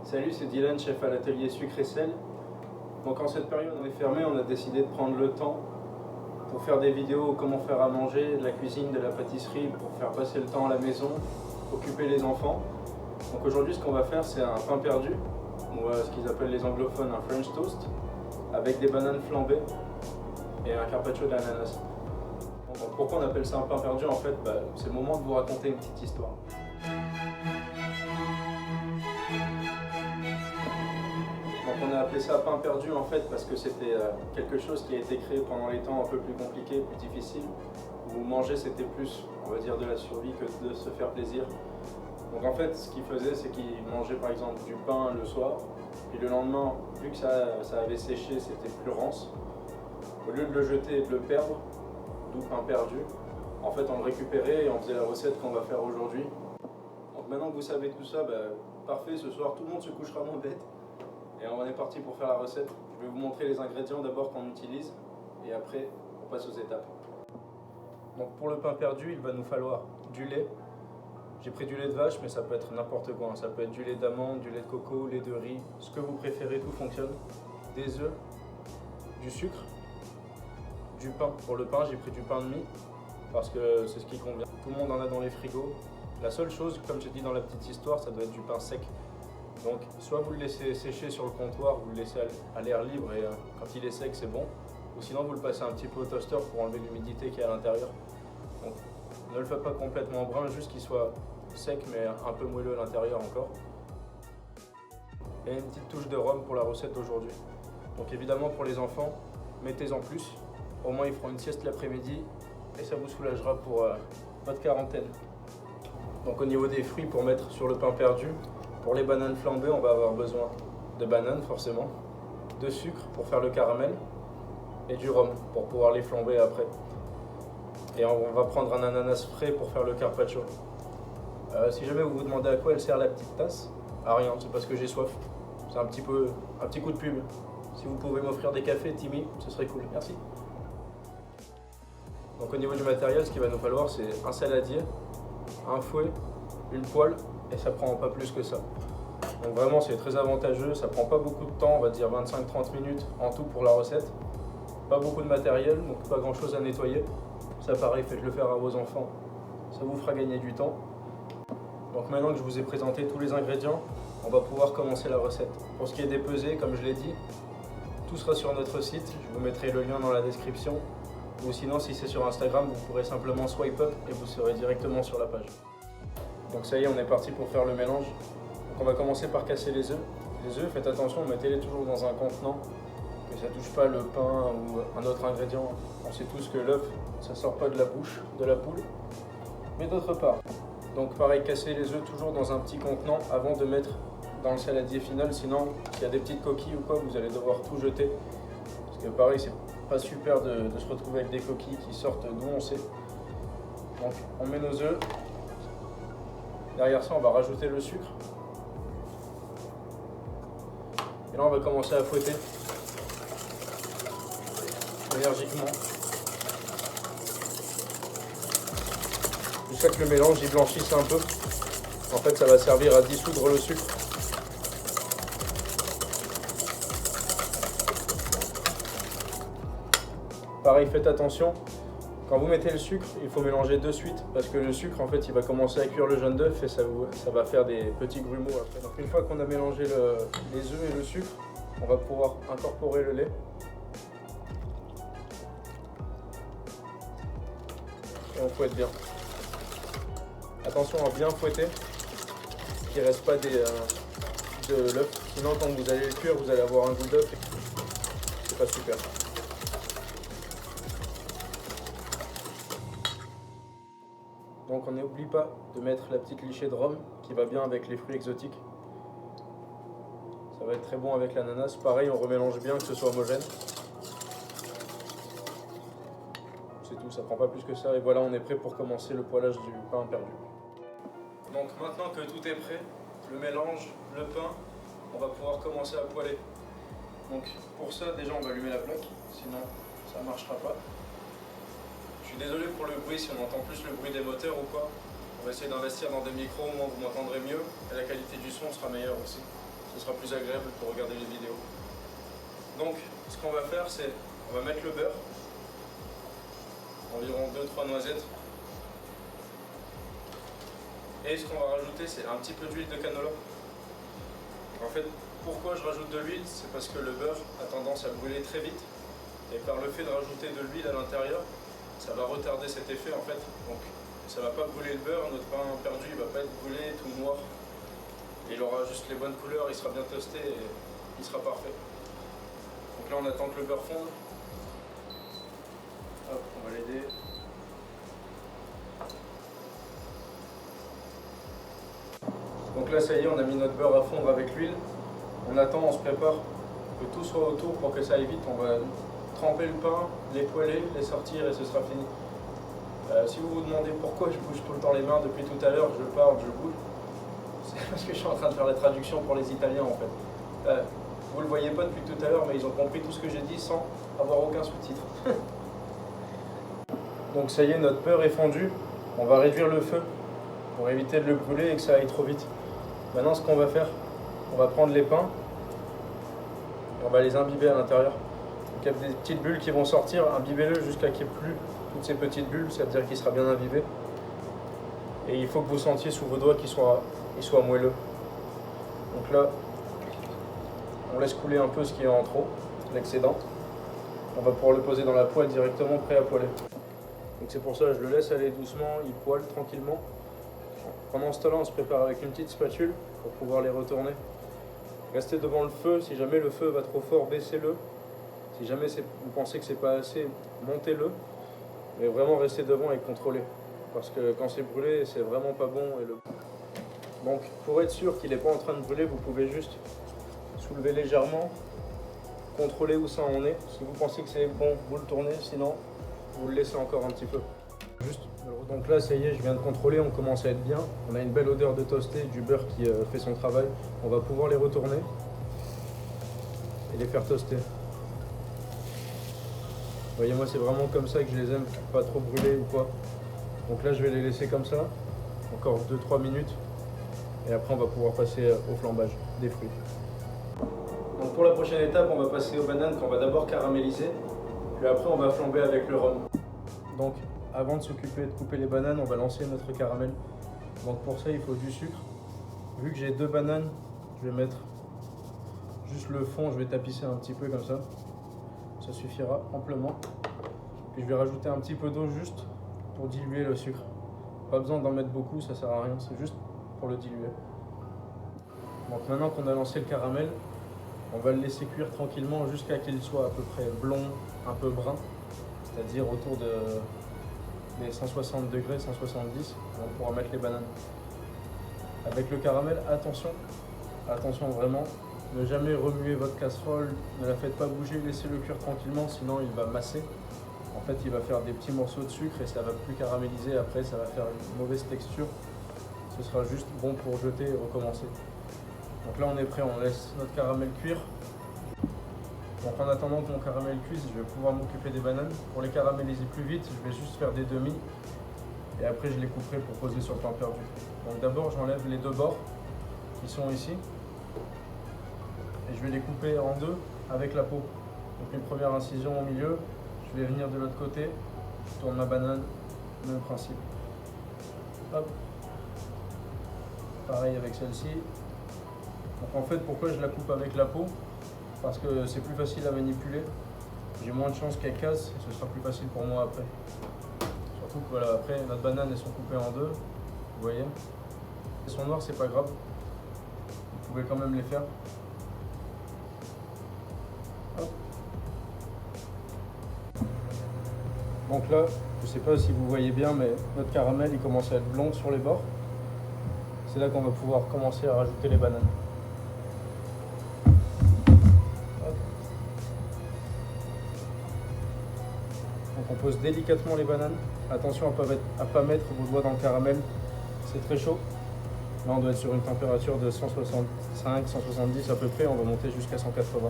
Salut, c'est Dylan, chef à l'atelier Sucre et Sel. Donc en cette période on est fermé, on a décidé de prendre le temps pour faire des vidéos comment faire à manger, de la cuisine, de la pâtisserie, pour faire passer le temps à la maison, occuper les enfants. Donc aujourd'hui ce qu'on va faire c'est un pain perdu, ou ce qu'ils appellent les anglophones un French toast, avec des bananes flambées et un carpaccio d'ananas. Donc pourquoi on appelle ça un pain perdu? En fait, c'est le moment de vous raconter une petite histoire. Donc on a appelé ça pain perdu en fait parce que c'était quelque chose qui a été créé pendant les temps un peu plus compliqués, plus difficiles, où manger c'était plus, on va dire, de la survie que de se faire plaisir. Donc en fait ce qu'ils faisaient c'est qu'ils mangeaient par exemple du pain le soir, puis le lendemain, vu que ça avait séché, c'était plus rance. Au lieu de le jeter et de le perdre, d'où pain perdu, en fait on le récupérait et on faisait la recette qu'on va faire aujourd'hui. Donc maintenant que vous savez tout ça, parfait, ce soir tout le monde se couchera moins bête. Et on est parti pour faire la recette. Je vais vous montrer les ingrédients d'abord qu'on utilise et après on passe aux étapes. Donc pour le pain perdu, il va nous falloir du lait. J'ai pris du lait de vache, mais ça peut être n'importe quoi. Ça peut être du lait d'amande, du lait de coco, lait de riz, ce que vous préférez, tout fonctionne. Des œufs, du sucre, du pain. Pour le pain, j'ai pris du pain de mie parce que c'est ce qui convient. Tout le monde en a dans les frigos. La seule chose, comme j'ai dit dans la petite histoire, ça doit être du pain sec. Donc soit vous le laissez sécher sur le comptoir, vous le laissez à l'air libre et quand il est sec c'est bon, ou sinon vous le passez un petit peu au toaster pour enlever l'humidité qui est à l'intérieur. Donc ne le faites pas complètement brun, juste qu'il soit sec mais un peu moelleux à l'intérieur encore. Et une petite touche de rhum pour la recette d'aujourd'hui. Donc évidemment pour les enfants, mettez-en plus, au moins ils feront une sieste l'après-midi et ça vous soulagera pour votre quarantaine. Donc au niveau des fruits pour mettre sur le pain perdu, pour les bananes flambées, on va avoir besoin de bananes forcément, de sucre pour faire le caramel et du rhum pour pouvoir les flamber après. Et on va prendre un ananas frais pour faire le carpaccio. Si jamais vous vous demandez à quoi elle sert la petite tasse, à rien, c'est parce que j'ai soif. C'est un petit coup de pub. Si vous pouvez m'offrir des cafés, Timmy, ce serait cool, merci. Donc au niveau du matériel, ce qu'il va nous falloir c'est un saladier, un fouet, une poêle, et ça prend pas plus que ça. Donc vraiment c'est très avantageux, ça prend pas beaucoup de temps, on va dire 25-30 minutes en tout pour la recette. Pas beaucoup de matériel, donc pas grand chose à nettoyer. Ça pareil, faites-le faire à vos enfants, ça vous fera gagner du temps. Donc maintenant que je vous ai présenté tous les ingrédients, on va pouvoir commencer la recette. Pour ce qui est des pesées, comme je l'ai dit, tout sera sur notre site, je vous mettrai le lien dans la description. Ou sinon si c'est sur Instagram, vous pourrez simplement swipe up et vous serez directement sur la page. Donc ça y est, on est parti pour faire le mélange. Donc on va commencer par casser les œufs. Les œufs, faites attention, mettez-les toujours dans un contenant, que ça ne touche pas le pain ou un autre ingrédient. On sait tous que l'œuf, ça ne sort pas de la bouche de la poule. Mais d'autre part, donc pareil, cassez les œufs toujours dans un petit contenant avant de mettre dans le saladier final. Sinon, s'il y a des petites coquilles ou quoi, vous allez devoir tout jeter. Parce que pareil, c'est pas super de se retrouver avec des coquilles qui sortent d'où on sait. Donc on met nos œufs. Derrière ça, on va rajouter le sucre. Et là, on va commencer à fouetter énergiquement. Jusqu'à que le mélange y blanchisse un peu. En fait, ça va servir à dissoudre le sucre. Pareil, faites attention. Quand vous mettez le sucre, il faut mélanger de suite parce que le sucre, en fait, il va commencer à cuire le jaune d'œuf et ça va faire des petits grumeaux après. Donc une fois qu'on a mélangé les œufs et le sucre, on va pouvoir incorporer le lait. Et on fouette bien. Attention à bien fouetter, qu'il ne reste pas de l'œuf. Sinon, quand vous allez le cuire, vous allez avoir un goût d'œuf et c'est pas super. Donc on n'oublie pas de mettre la petite lichée de rhum qui va bien avec les fruits exotiques. Ça va être très bon avec l'ananas. Pareil, on remélange bien, que ce soit homogène. C'est tout, ça prend pas plus que ça. Et voilà, on est prêt pour commencer le poêlage du pain perdu. Donc maintenant que tout est prêt, le mélange, le pain, on va pouvoir commencer à poêler. Donc pour ça, déjà on va allumer la plaque, sinon ça ne marchera pas. Je suis désolé pour le bruit, si on entend plus le bruit des moteurs ou quoi. On va essayer d'investir dans des micros, au moins vous m'entendrez mieux et la qualité du son sera meilleure aussi. ce sera plus agréable pour regarder les vidéos. Donc ce qu'on va faire, c'est on va mettre le beurre, environ 2-3 noisettes. Et ce qu'on va rajouter, c'est un petit peu d'huile de canola. En fait, pourquoi je rajoute de l'huile? C'est parce que le beurre a tendance à brûler très vite. Et par le fait de rajouter de l'huile à l'intérieur, ça va retarder cet effet en fait. Donc ça va pas brûler le beurre, notre pain perdu il va pas être brûlé tout noir. Il aura juste les bonnes couleurs, il sera bien toasté et il sera parfait. Donc là on attend que le beurre fonde. Hop, on va l'aider. Donc là ça y est, on a mis notre beurre à fondre avec l'huile. On attend, on se prépare que tout soit autour pour que ça aille vite. On va tremper le pain, les poêler, les sortir et ce sera fini. Si vous vous demandez pourquoi je bouge tout le temps les mains depuis tout à l'heure, je parle, je bouge, c'est parce que je suis en train de faire la traduction pour les Italiens en fait. Vous le voyez pas depuis tout à l'heure, mais ils ont compris tout ce que j'ai dit sans avoir aucun sous-titre. Donc ça y est, notre beurre est fondu. On va réduire le feu pour éviter de le brûler et que ça aille trop vite. Maintenant, ce qu'on va faire, on va prendre les pains et on va les imbiber à l'intérieur. Donc il y a des petites bulles qui vont sortir, imbibez-le jusqu'à qu'il n'y ait plus toutes ces petites bulles, c'est-à-dire qu'il sera bien imbibé. Et il faut que vous sentiez sous vos doigts qu'il soit moelleux. Donc là, on laisse couler un peu ce qui est en trop, l'excédent. On va pouvoir le poser dans la poêle directement, prêt à poêler. Donc c'est pour ça que je le laisse aller doucement, il poêle tranquillement. Pendant ce temps-là, on se prépare avec une petite spatule pour pouvoir les retourner. Restez devant le feu, si jamais le feu va trop fort, baissez-le. Si jamais vous pensez que c'est pas assez, montez-le. Mais vraiment restez devant et contrôlez. Parce que quand c'est brûlé, c'est vraiment pas bon. Donc pour être sûr qu'il n'est pas en train de brûler, vous pouvez juste soulever légèrement, contrôler où ça en est. Si vous pensez que c'est bon, vous le tournez, sinon vous le laissez encore un petit peu. Donc là, ça y est, je viens de contrôler, on commence à être bien. On a une belle odeur de toasté, du beurre qui fait son travail. On va pouvoir les retourner et les faire toaster. Vous voyez, moi c'est vraiment comme ça que je les aime, pas trop brûlés ou quoi. Donc là, je vais les laisser comme ça, encore 2-3 minutes. Et après, on va pouvoir passer au flambage des fruits. Donc pour la prochaine étape, on va passer aux bananes qu'on va d'abord caraméliser. Puis après, on va flamber avec le rhum. Donc avant de s'occuper de couper les bananes, on va lancer notre caramel. Donc pour ça, il faut du sucre. Vu que j'ai 2 bananes, je vais mettre juste le fond, je vais tapisser un petit peu comme ça. Ça suffira amplement. Puis je vais rajouter un petit peu d'eau juste pour diluer le sucre. Pas besoin d'en mettre beaucoup, ça sert à rien, c'est juste pour le diluer. Donc maintenant qu'on a lancé le caramel, on va le laisser cuire tranquillement jusqu'à qu'il soit à peu près blond, un peu brun, c'est-à-dire autour de les 160 degrés, 170, on pourra mettre les bananes. Avec le caramel, attention vraiment, ne jamais remuer votre casserole, ne la faites pas bouger, laissez-le cuire tranquillement, sinon il va masser. En fait, il va faire des petits morceaux de sucre et ça va plus caraméliser, après ça va faire une mauvaise texture. Ce sera juste bon pour jeter et recommencer. Donc là on est prêt, on laisse notre caramel cuire. Donc en attendant que mon caramel cuise, je vais pouvoir m'occuper des bananes. Pour les caraméliser plus vite, je vais juste faire des demi et après je les couperai pour poser sur le pain perdu. Donc d'abord j'enlève les 2 bords qui sont ici et je vais les couper en 2 avec la peau. Donc une première incision au milieu, je vais venir de l'autre côté, je tourne ma banane, même principe. Hop. Pareil avec celle-ci. Donc en fait, pourquoi je la coupe avec la peau? Parce que c'est plus facile à manipuler. J'ai moins de chances qu'elle casse et ce sera plus facile pour moi après. Surtout que voilà, après notre banane elles sont coupées en 2, vous voyez. Elles sont noires, c'est pas grave. Vous pouvez quand même les faire. Hop. Donc là, je sais pas si vous voyez bien, mais notre caramel il commence à être blond sur les bords. C'est là qu'on va pouvoir commencer à rajouter les bananes. Donc on pose délicatement les bananes. Attention à ne pas mettre vos doigts dans le caramel, c'est très chaud. Là on doit être sur une température de 165, 170 à peu près, on va monter jusqu'à 180.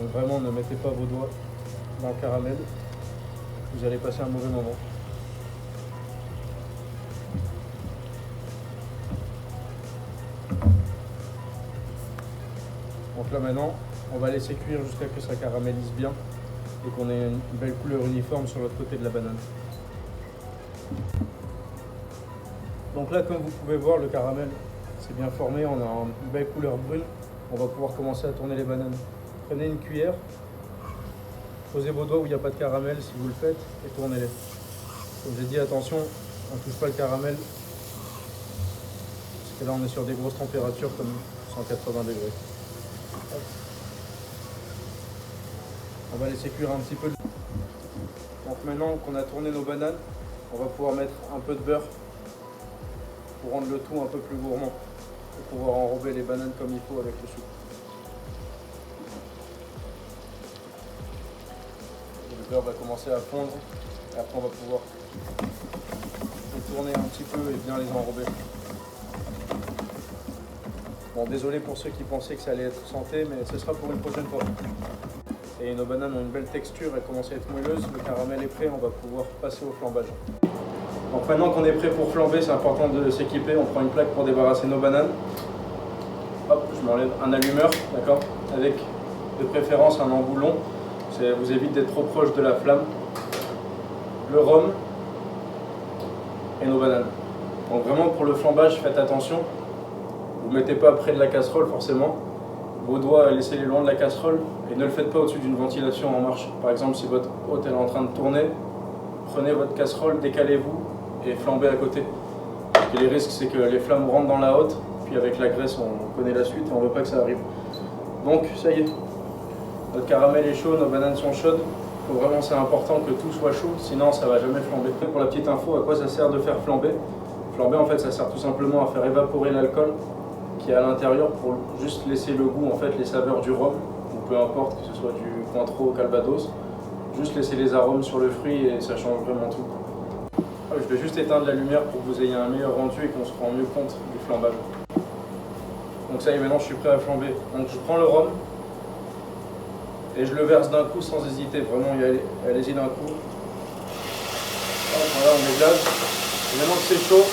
Donc vraiment ne mettez pas vos doigts dans le caramel, vous allez passer un mauvais moment. Donc là maintenant, on va laisser cuire jusqu'à ce que ça caramélise bien et qu'on ait une belle couleur uniforme sur l'autre côté de la banane. Donc là, comme vous pouvez voir, le caramel c'est bien formé, on a une belle couleur brune. On va pouvoir commencer à tourner les bananes. Prenez une cuillère, posez vos doigts où il n'y a pas de caramel si vous le faites et tournez-les. Comme j'ai dit, attention, on ne touche pas le caramel parce que là on est sur des grosses températures comme 180 degrés. Hop. On va laisser cuire un petit peu. Donc maintenant qu'on a tourné nos bananes, on va pouvoir mettre un peu de beurre pour rendre le tout un peu plus gourmand et pouvoir enrober les bananes comme il faut avec le chou. Le beurre va commencer à fondre et après on va pouvoir les tourner un petit peu et bien les enrober. Bon, désolé pour ceux qui pensaient que ça allait être santé, mais ce sera pour une prochaine fois. Et nos bananes ont une belle texture, elles commencent à être moelleuses, le caramel est prêt, on va pouvoir passer au flambage. Donc maintenant qu'on est prêt pour flamber, c'est important de s'équiper, on prend une plaque pour débarrasser nos bananes. Hop, je m'enlève un allumeur, d'accord, avec de préférence un emboulon, ça vous évite d'être trop proche de la flamme. Le rhum et nos bananes. Donc vraiment pour le flambage, faites attention, vous ne mettez pas près de la casserole forcément. Vos doigts, laissez-les loin de la casserole et ne le faites pas au-dessus d'une ventilation en marche. Par exemple, si votre hôte est en train de tourner, prenez votre casserole, décalez-vous et flambez à côté. Parce que les risques, c'est que les flammes rentrent dans la hotte, puis avec la graisse, on connaît la suite et on ne veut pas que ça arrive. Donc, ça y est, notre caramel est chaud, nos bananes sont chaudes. Faut vraiment, c'est important que tout soit chaud, sinon ça ne va jamais flamber. Pour la petite info, à quoi ça sert de faire flamber? Flamber, en fait, ça sert tout simplement à faire évaporer l'alcool qui est à l'intérieur pour juste laisser le goût, en fait, les saveurs du rhum, ou peu importe, que ce soit du Cointreau ou Calvados, juste laisser les arômes sur le fruit et ça change vraiment tout. Je vais juste éteindre la lumière pour que vous ayez un meilleur rendu et qu'on se rende mieux compte du flambage. Donc ça y est, maintenant je suis prêt à flamber. Donc je prends le rhum et je le verse d'un coup sans hésiter, vraiment allez-y d'un coup. Voilà, on dégage. Évidemment que c'est chaud.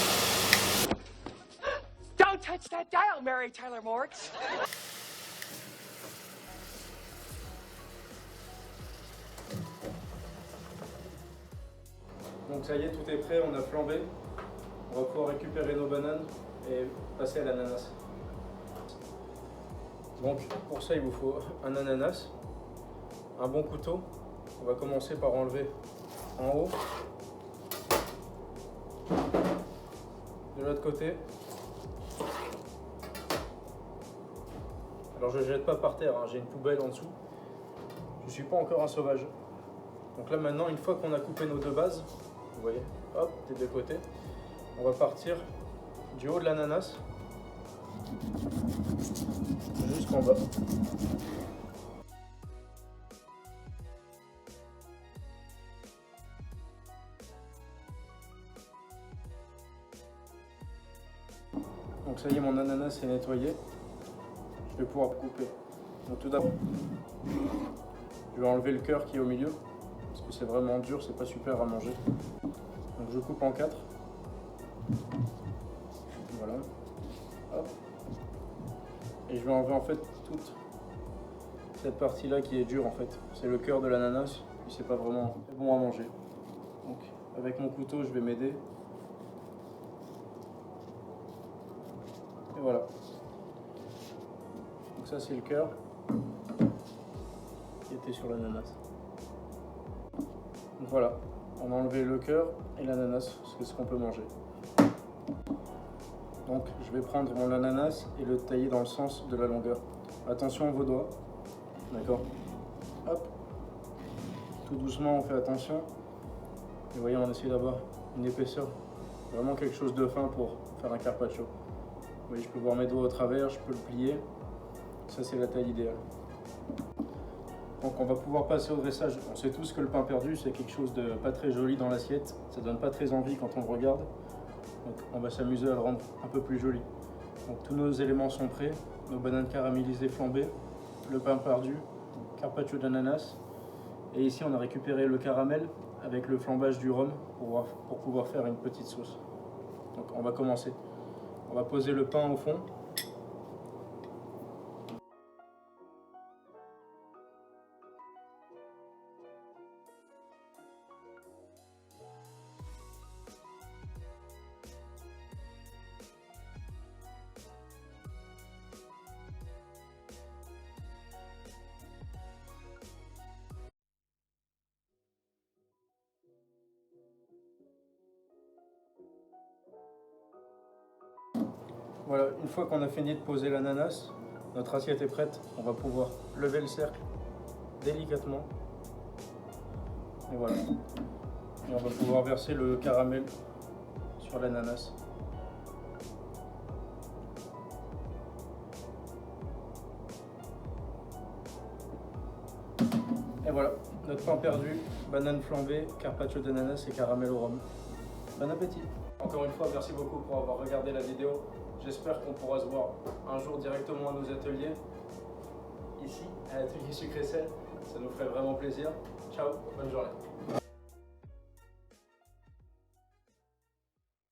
Don't touch that dial, Mary Tyler Moore. Donc ça y est, tout est prêt, on a flambé. On va pouvoir récupérer nos bananes et passer à l'ananas. Donc pour ça, il vous faut un ananas, un bon couteau. On va commencer par enlever en haut. De l'autre côté. Alors je ne jette pas par terre, hein, j'ai une poubelle en dessous. Je ne suis pas encore un sauvage. Donc là maintenant, une fois qu'on a coupé nos deux bases, vous voyez, hop, des deux côtés, on va partir du haut de l'ananas jusqu'en bas. Donc ça y est, mon ananas est nettoyé. Je vais pouvoir couper. Donc tout d'abord, je vais enlever le cœur qui est au milieu, parce que c'est vraiment dur, c'est pas super à manger. Donc je coupe en 4. Voilà. Hop. Et je vais enlever en fait toute cette partie là qui est dure en fait. C'est le cœur de l'ananas, et c'est pas vraiment bon à manger. Donc avec mon couteau, je vais m'aider. Et voilà. Donc ça c'est le cœur qui était sur l'ananas. Donc voilà, on a enlevé le cœur et l'ananas, c'est ce qu'on peut manger. Donc je vais prendre mon ananas et le tailler dans le sens de la longueur. Attention à vos doigts, d'accord? Hop, tout doucement on fait attention. Et vous voyez, on essaie d'avoir une épaisseur, vraiment quelque chose de fin pour faire un carpaccio. Vous voyez, je peux voir mes doigts au travers, je peux le plier. Ça c'est la taille idéale. Donc on va pouvoir passer au dressage. On sait tous que le pain perdu c'est quelque chose de pas très joli dans l'assiette. Ça donne pas très envie quand on le regarde. Donc on va s'amuser à le rendre un peu plus joli. Donc tous nos éléments sont prêts. Nos bananes caramélisées flambées, le pain perdu, carpaccio d'ananas. Et ici on a récupéré le caramel avec le flambage du rhum pour pouvoir faire une petite sauce. Donc on va commencer. On va poser le pain au fond. Voilà, une fois qu'on a fini de poser l'ananas, notre assiette est prête. On va pouvoir lever le cercle délicatement. Et voilà. Et on va pouvoir verser le caramel sur l'ananas. Et voilà, notre pain perdu, banane flambée, carpaccio d'ananas et caramel au rhum. Bon appétit! Encore une fois, merci beaucoup pour avoir regardé la vidéo. J'espère qu'on pourra se voir un jour directement à nos ateliers, ici, à l'atelier Sucre et Sel. Ça nous ferait vraiment plaisir. Ciao, bonne journée.